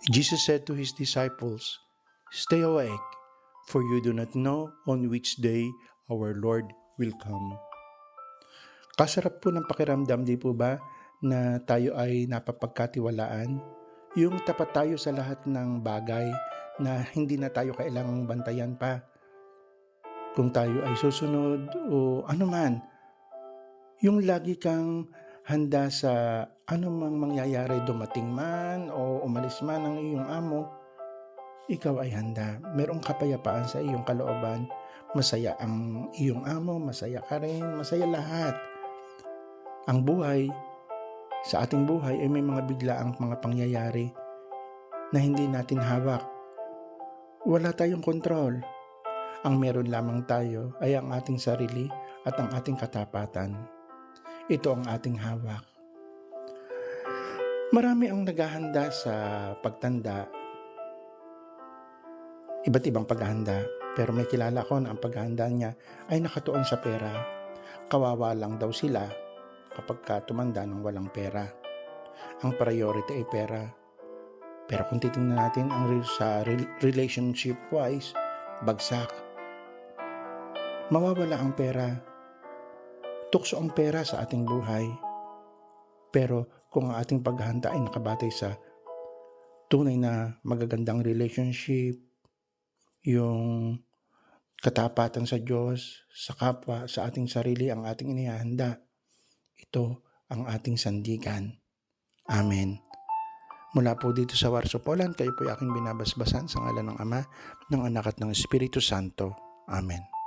Jesus said to his disciples, "Stay awake, for you do not know on which day our Lord will come." Kasarap po ng pakiramdam, di po ba, na tayo ay napapagkatiwalaan? Yung tapat tayo sa lahat ng bagay na hindi na tayo kailangang bantayan pa. Kung tayo ay susunod o anuman, yung lagi kang handa sa anumang mangyayari, dumating man o umalis man ang iyong amo, ikaw ay handa. Merong kapayapaan sa iyong kalooban. Masaya ang iyong amo, masaya ka rin, masaya lahat. Ang buhay, sa ating buhay ay may mga biglaang mga pangyayari na hindi natin hawak. Wala tayong kontrol. Ang meron lamang tayo ay ang ating sarili at ang ating katapatan. Ito ang ating hawak. Marami ang naghahanda sa pagtanda. Iba't ibang paghahanda. Pero may kilala ko na ang paghahanda niya ay nakatuon sa pera. Kawawa lang daw sila kapag tumanda ng walang pera. Ang priority ay pera. Pero kung titingnan natin sa relationship wise, bagsak. Mawawala ang pera. Tukso ang pera sa ating buhay. Pero kung ang ating paghahanda ay nakabatay sa tunay na magagandang relationship, yung katapatan sa Diyos, sa kapwa, sa ating sarili, ang ating inihahanda, ito ang ating sandigan. Amen. Mula po dito sa Warsaw, Poland, kayo po aking binabasbasan sa ngalan ng Ama, ng Anak at ng Espiritu Santo. Amen.